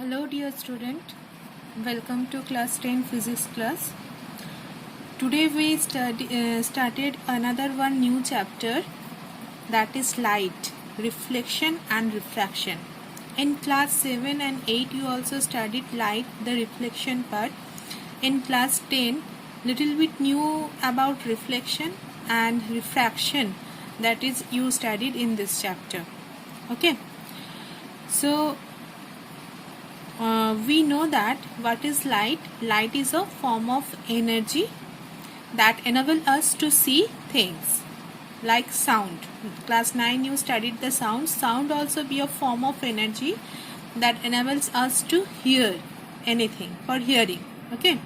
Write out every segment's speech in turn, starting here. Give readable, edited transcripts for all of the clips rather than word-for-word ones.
Hello dear student, welcome to class 10 physics class. Today we started another one new chapter, that is light, reflection and refraction. In class 7 and 8 you also studied light, the reflection part. In class 10 little bit new about reflection and refraction, that is you studied in this chapter. Okay, so we know that what is light. Light is a form of energy that enable us to see things, like sound. Class 9 you studied the sound. Sound also be a form of energy that enables us to hear anything, for hearing. Okay,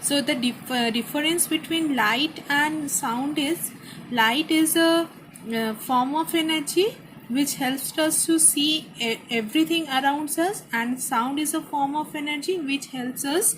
so the difference between light and sound is, light is a form of energy which helps us to see everything around us, and sound is a form of energy which helps us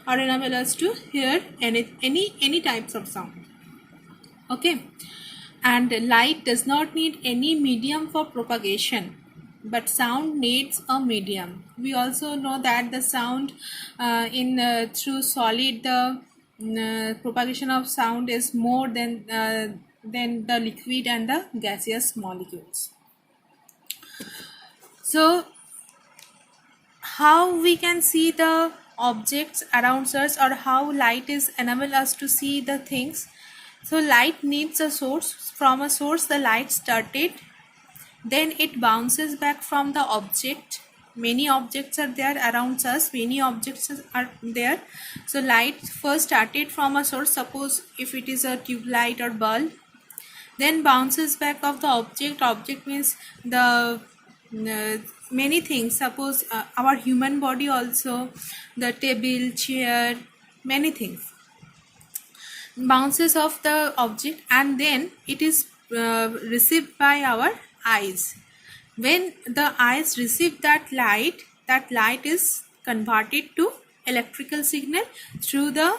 or enable us to hear any types of sound. Okay, and light does not need any medium for propagation, but sound needs a medium. We also know that the sound in through solid, the propagation of sound is more than the liquid and the gaseous molecules. So how we can see the objects around us, or how light is enable us to see the things. So light needs a source. From a source the light started, then it bounces back from the object. Many objects are there around us, many objects are there. So light first started from a source, suppose if it is a tube light or bulb, then bounces back of the object means the many things, suppose our human body also, the table, chair, many things bounces off the object, and then it is received by our eyes. When the eyes receive that light is converted to electrical signal through the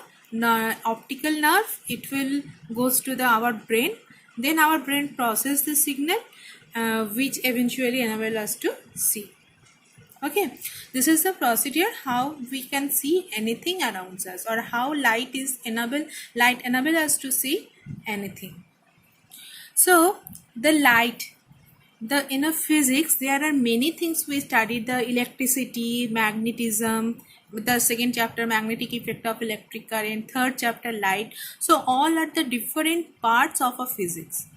optical nerve. It will goes to our brain, then our brain process the signal which eventually enable us to see. Okay, this is the procedure how we can see anything around us, or how light enable us to see anything. So the light, in a physics there are many things we studied, the electricity, magnetism, the second chapter magnetic effect of electric current, third chapter light. So all are the different parts of a physics.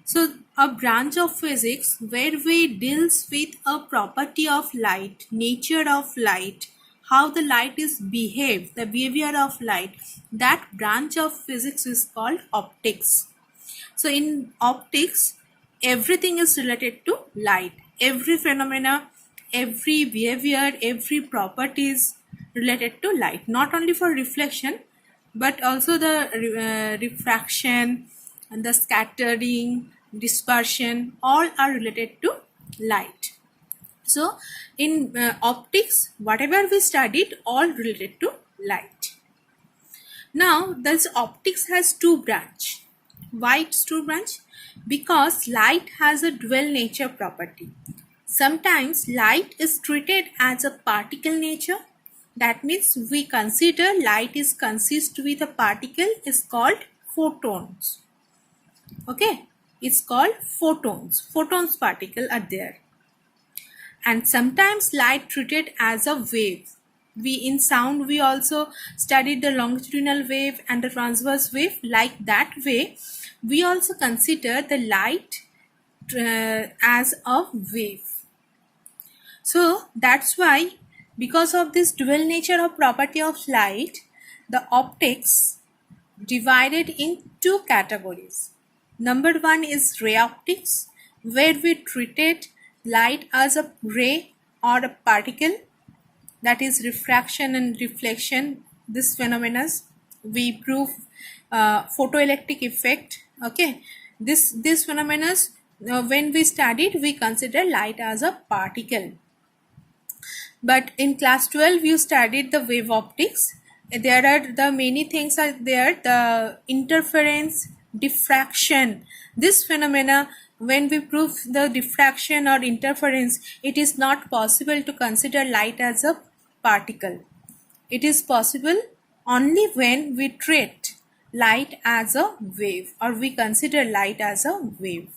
So a branch of physics where we deals with a property of light, nature of light, how the light is behave, the behavior of light, that branch of physics is called optics. So in optics, everything is related to light. Every phenomena, every behavior, every property is related to light. Not only for reflection, but also the refraction and the scattering, dispersion, all are related to light. So in optics, whatever we studied, all related to light. Now this optics has two branch. Why it's two branch? Because light has a dual nature property. Sometimes light is treated as a particle nature. That means we consider light is consist with a particle is called photons. Okay, it's called photons. Photons particle are there. And sometimes light treated as a wave. We in sound we also studied the longitudinal wave and the transverse wave. Like that way, we also consider the light as a wave. So that's why, because of this dual nature of property of light, the optics divided in two categories. Number one is ray optics, where we treated light as a ray or a particle, that is refraction and reflection. This phenomena we prove photoelectric effect. Okay, this phenomena when we studied, we consider light as a particle. But in class 12 you studied the wave optics. There are the many things are there, the interference, diffraction. This phenomena when we prove the diffraction or interference, it is not possible to consider light as a particle. It is possible only when we treat light as a wave, or we consider light as a wave.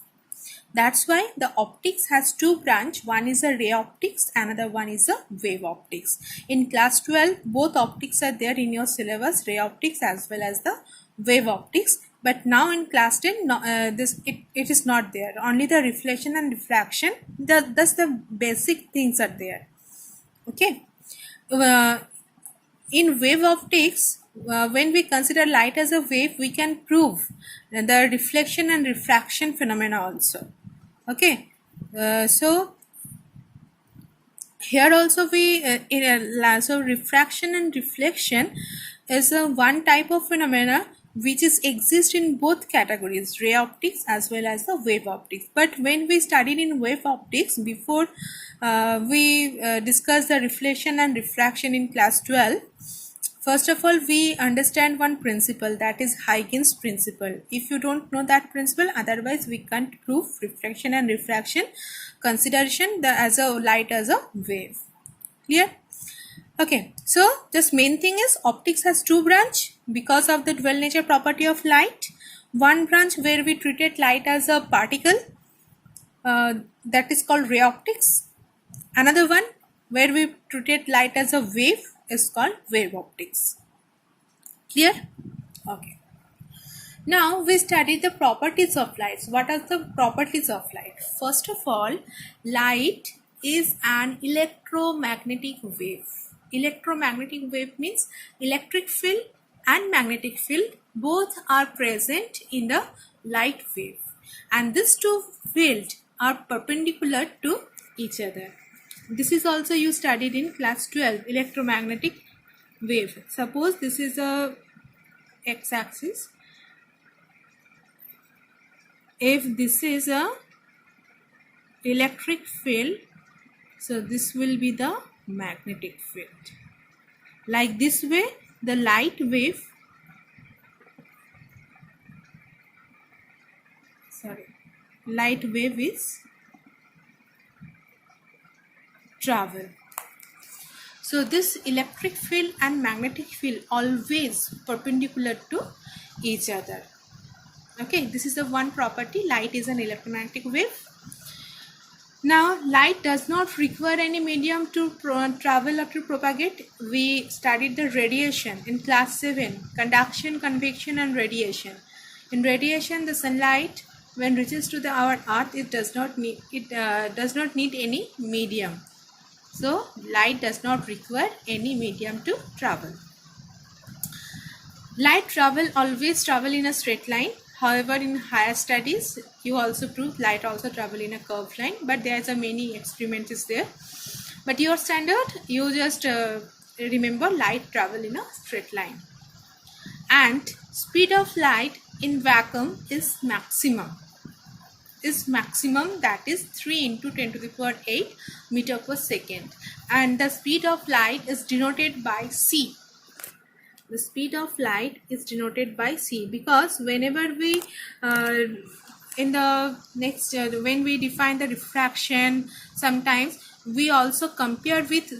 That's why the optics has two branch. One is a ray optics, another one is a wave optics. In class 12, both optics are there in your syllabus, ray optics as well as the wave optics. But now in class 10, no, it is not there. Only the reflection and refraction, thus the basic things are there. Okay. Uh, in wave optics, when we consider light as a wave, we can prove the reflection and refraction phenomena also. Okay, so here also we so refraction and reflection is a one type of phenomena which is exist in both categories, ray optics as well as the wave optics. But when we studied in wave optics, before we discussed the reflection and refraction in class 12, first of all, we understand one principle, that is Huygens principle. If you don't know that principle, otherwise we can't prove reflection and refraction consideration as a light as a wave. Clear? Okay, so just main thing is optics has two branch because of the dual nature property of light. One branch where we treated light as a particle, that is called ray optics. Another one where we treated light as a wave is called wave optics. Clear? Okay. Now we study the properties of light. What are the properties of light? First of all, light is an electromagnetic wave. Electromagnetic wave means electric field and magnetic field both are present in the light wave, and these two fields are perpendicular to each other. This is also you studied in class 12, electromagnetic wave. Suppose this is a x-axis. If this is a electric field, so this will be the magnetic field. Like this way, the light wave is travel. So this electric field and magnetic field always perpendicular to each other. Okay, this is the one property. Light is an electromagnetic wave. Now, light does not require any medium to travel or to propagate. We studied the radiation in class 7, conduction, convection and radiation. In radiation, the sunlight when reaches to our earth, it does not need any medium. So, light does not require any medium to travel. Light always travel in a straight line. However, in higher studies, you also prove light also travel in a curved line, but there is a many experiments is there. But your standard, you just remember light travel in a straight line. And speed of light in vacuum is maximum. That is 3 into 10 to the power 8 meter per second. And the speed of light is denoted by c. The speed of light is denoted by c, because whenever we in the next when we define the refraction, sometimes we also compare with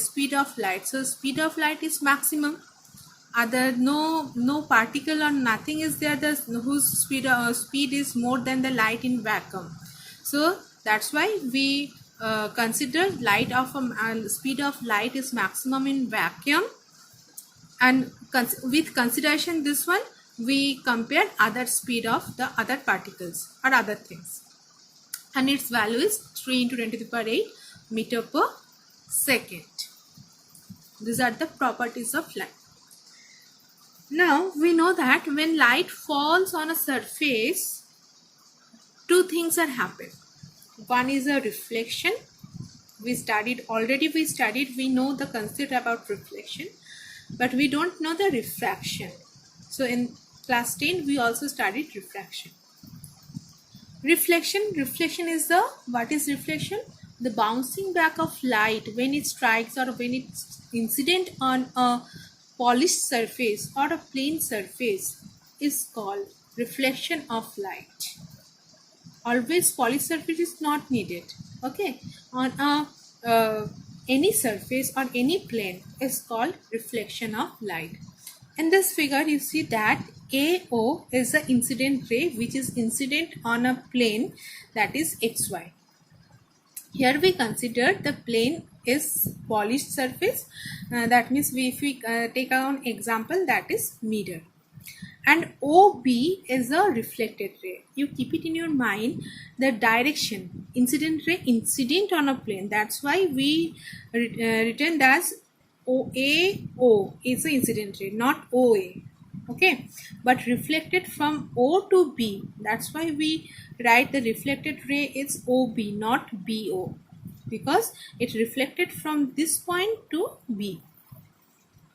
speed of light. So speed of light is maximum. Other no particle or nothing is there whose speed is more than the light in vacuum. So that's why we consider light of speed of light is maximum in vacuum. And with consideration this one, we compare other speed of the other particles or other things, and its value is 3 into 10 to the power 8 meter per second. These are the properties of light. Now we know that when light falls on a surface, two things are happening. One is a reflection. We know the concept about reflection, but we don't know the refraction. So in class 10, we also studied refraction. Reflection is what is reflection? The bouncing back of light when it strikes or when it's incident on a polished surface or a plane surface is called reflection of light. Always polished surface is not needed. Okay, on a any surface or any plane is called reflection of light. In this figure you see that AO is the incident ray which is incident on a plane, that is XY. Here we consider the plane is polished surface, that means if we take an example, that is mirror. And OB is a reflected ray. You keep it in your mind, the direction, incident ray, incident on a plane. That's why we written as OAO is the incident ray, not OA. Okay, but reflected from O to B. That's why we write the reflected ray is OB, not BO, because it reflected from this point to B.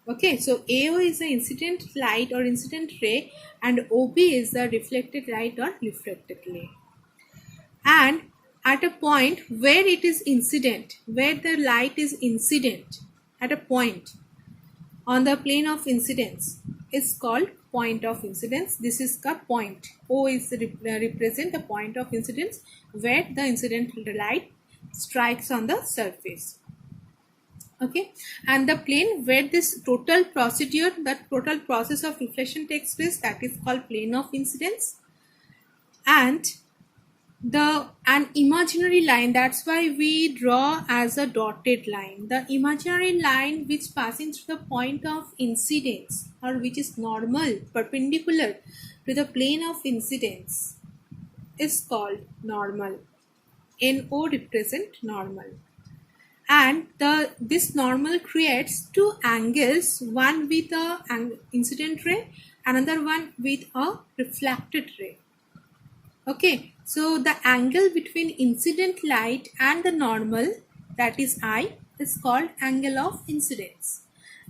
Okay, so AO is the incident light or incident ray, and OB is the reflected light or reflected ray. And at a point where it is incident, where the light is incident, at a point on the plane of incidence is called point of incidence. This is the point. O is represent the point of incidence where the incident light strikes on the surface. Okay, and the plane where this total procedure, that total process of reflection takes place, that is called plane of incidence. And an imaginary line, that's why we draw as a dotted line. The imaginary line which passing through the point of incidence, or which is normal, perpendicular to the plane of incidence, is called normal. NO represent normal. And this normal creates two angles, one with a incident ray, another one with a reflected ray. Okay, so the angle between incident light and the normal, that is I, is called angle of incidence,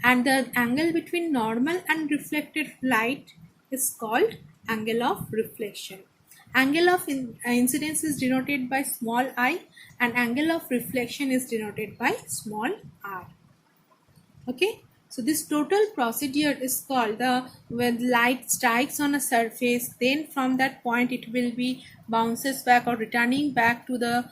and the angle between normal and reflected light is called angle of reflection. Angle of incidence is denoted by small I, and angle of reflection is denoted by small r. Okay, so this total procedure is called when light strikes on a surface, then from that point it will be bounces back or returning back to the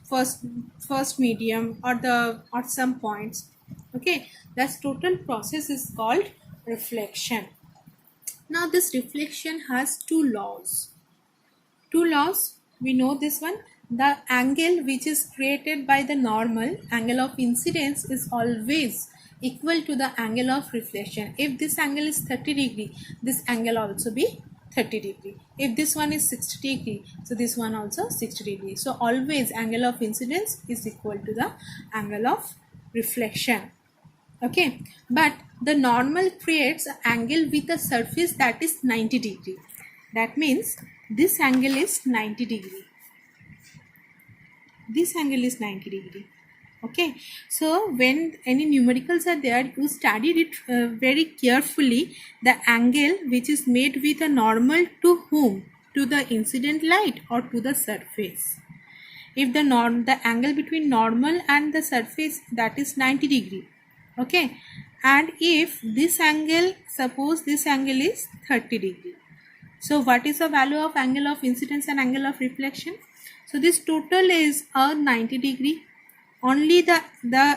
first medium or some points. Okay, that total process is called reflection. Now this reflection has two laws. We know this one. The angle which is created by the normal, angle of incidence, is always equal to the angle of reflection. If this angle is 30 degree, this angle also be 30 degree. If this one is 60 degree, so this one also 60 degree. So always angle of incidence is equal to the angle of reflection. Okay, but the normal creates an angle with a surface that is 90 degree. That means this angle is 90 degree. This angle is 90 degree. Okay, so when any numericals are there, you studied it very carefully. The angle which is made with a normal to whom? To the incident light or to the surface. If the angle between normal and the surface, that is 90 degree. Okay, and if this angle, suppose this angle is 30 degree. So what is the value of angle of incidence and angle of reflection? So this total is a 90 degree. Only the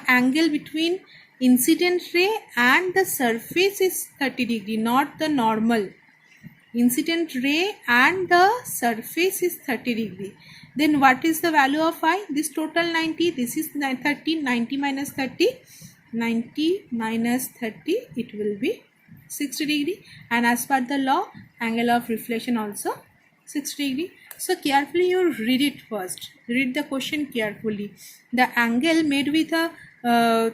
angle between incident ray and the surface is 30 degree, not the normal. Incident ray and the surface is 30 degree. Then what is the value of I? This total 90, this is 30, 90 minus 30. 90 minus 30, it will be 60 degree, and as per the law, angle of reflection also 60 degree. So carefully you read it first. Read the question carefully. The angle made with a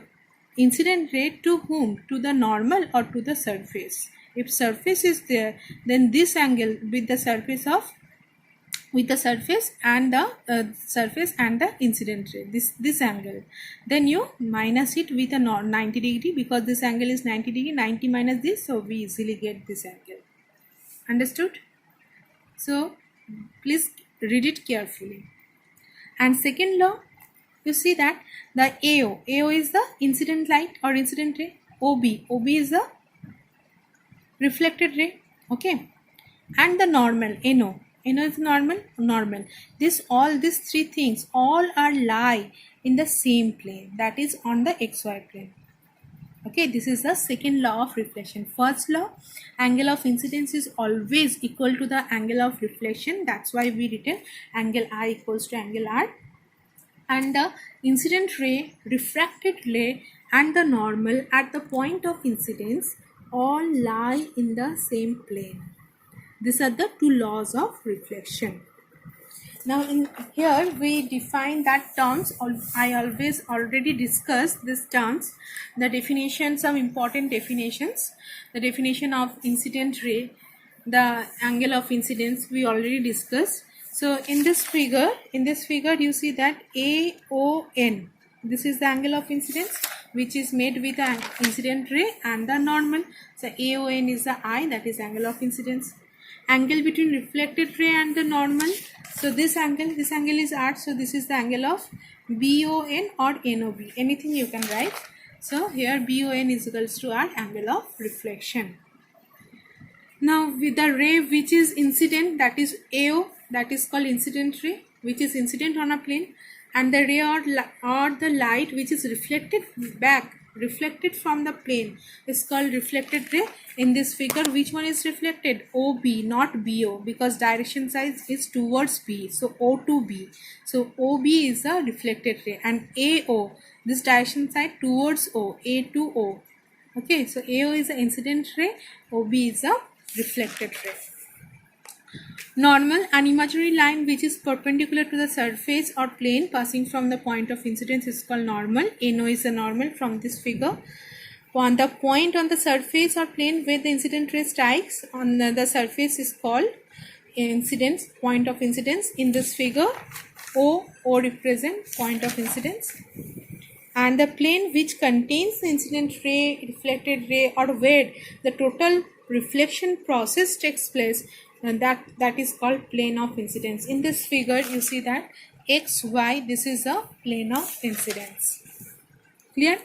incident ray to whom? To the normal or to the surface. If surface is there, then this angle with the surface and the incident ray, this angle, then you minus it with a 90 degree, because this angle is 90 degree. 90 minus this, so we easily get this angle. Understood? So please read it carefully. And second law, you see that the AO is the incident light or incident ray. OB is the reflected ray. Okay, and the normal NO NO is normal. These three things all are lie in the same plane, that is on the XY plane. Okay, this is the second law of reflection. First law, angle of incidence is always equal to the angle of reflection. That's why we written angle I equals to angle R. And the incident ray, refracted ray and the normal at the point of incidence all lie in the same plane. These are the two laws of reflection. Now in here we define that terms. I always already discussed these terms. The definition, some important definitions. The definition of incident ray, the angle of incidence we already discussed. So in this figure you see that AON. This is the angle of incidence which is made with the incident ray and the normal. So AON is the I, that is angle of incidence. Angle between reflected ray and the normal. So this angle is R. So this is the angle of BON or NOB. Anything you can write. So here BON is equals to R, angle of reflection. Now with the ray which is incident, that is AO, that is called incident ray, which is incident on a plane, and the ray or the light which is reflected from the plane is called reflected ray. In this figure, which one is reflected? OB, not BO, because direction size is towards B. So O to B. So OB is the reflected ray, and AO, this direction side towards O, A to O. Okay, so AO is the incident ray, OB is the reflected ray. Normal, an imaginary line which is perpendicular to the surface or plane passing from the point of incidence is called normal. NO is the normal from this figure. On the point on the surface or plane where the incident ray strikes on the surface is called incidence, point of incidence. In this figure, O represents point of incidence. And the plane which contains the incident ray, reflected ray, or where the total reflection process takes place, and that is called plane of incidence. In this figure you see that XY, this is a plane of incidence. Clear?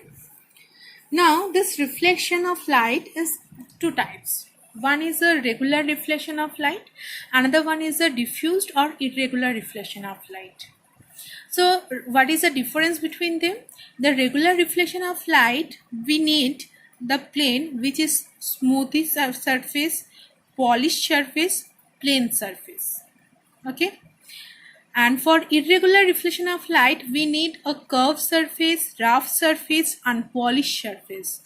Now this reflection of light is two types. One is a regular reflection of light, another one is a diffused or irregular reflection of light. So what is the difference between them? The regular reflection of light, we need the plane which is smooth surface, polished surface, plane surface. Okay. And for irregular reflection of light, we need a curved surface, rough surface, unpolished surface.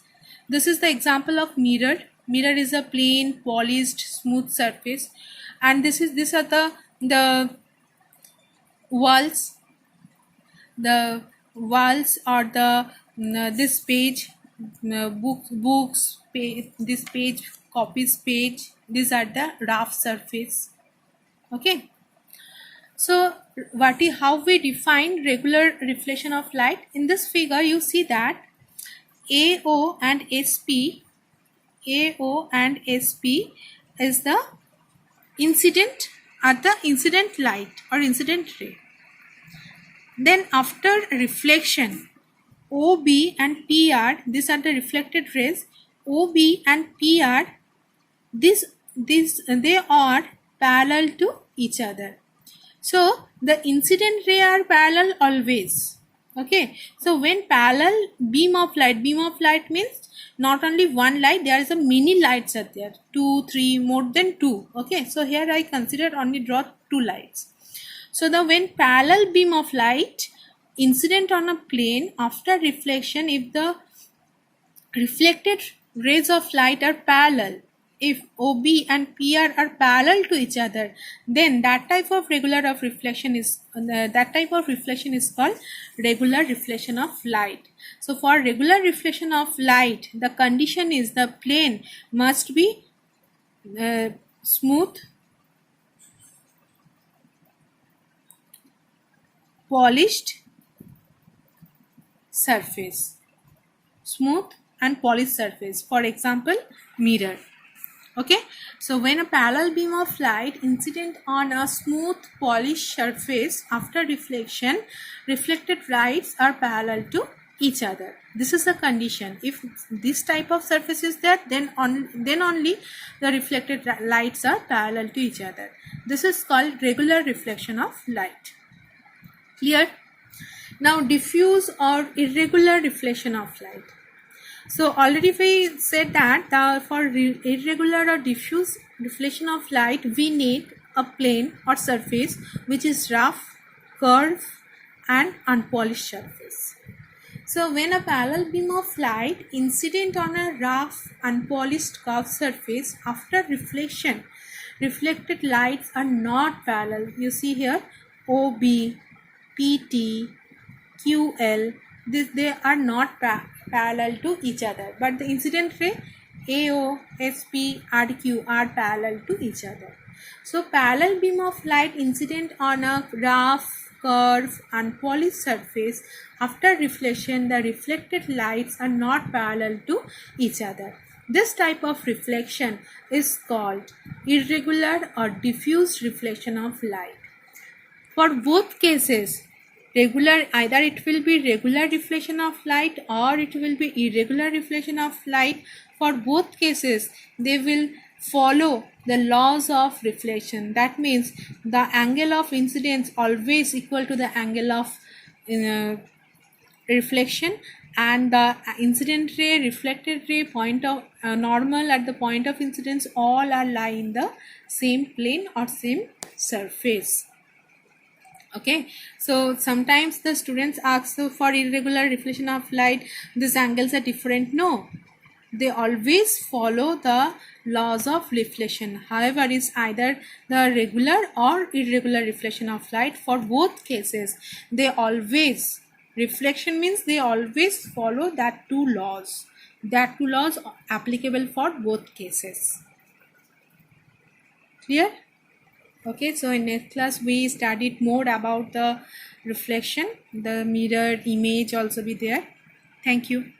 This is the example of mirror. Mirror is a plain, polished, smooth surface, and these are the walls. The walls or the this page, books page, this page, copies page. These are the rough surface. Okay. So how we define regular reflection of light? In this figure you see that AO and SP is the incident light or incident ray. Then after reflection, OB and PR, these are the reflected rays. OB and PR, they are parallel to each other. So the incident ray are parallel always. Okay. So when parallel beam of light means not only one light, there is a many lights are there, 2, 3, more than 2. Okay. So here I consider only draw 2 lights. So when parallel beam of light incident on a plane, after reflection, if the reflected rays of light are parallel, if OB and PR are parallel to each other, then that type of reflection is called regular reflection of light. So for regular reflection of light, the condition is the plane must be smooth, polished surface. Smooth and polished surface. For example, mirror. Okay. So when a parallel beam of light incident on a smooth polished surface, after reflection, reflected lights are parallel to each other. This is the condition. If this type of surface is there, then only the reflected lights are parallel to each other. This is called regular reflection of light. Clear? Now diffuse or irregular reflection of light. So already we said that for irregular or diffuse reflection of light, we need a plane or surface which is rough, curved and unpolished surface. So when a parallel beam of light incident on a rough, unpolished curved surface, after reflection, reflected lights are not parallel. You see here OB, PT, QL, they are not parallel to each other, but the incident ray AO, SP, RQ are parallel to each other. So parallel beam of light incident on a rough, curved, unpolished surface, after reflection the reflected lights are not parallel to each other. This type of reflection is called irregular or diffuse reflection of light. For both cases, regular, either it will be regular reflection of light or it will be irregular reflection of light. For both cases, they will follow the laws of reflection. That means the angle of incidence always equal to the angle of reflection, and the incident ray, reflected ray, point of normal at the point of incidence, all are lie in the same plane or same surface. Okay, so sometimes the students ask, so for irregular reflection of light these angles are different. No, they always follow the laws of reflection. However, is either the regular or irregular reflection of light. For both cases, they always, reflection means they always follow that two laws. That two laws are applicable for both cases. Clear? Okay, so in next class we studied more about the reflection. The mirror image also be there. Thank you.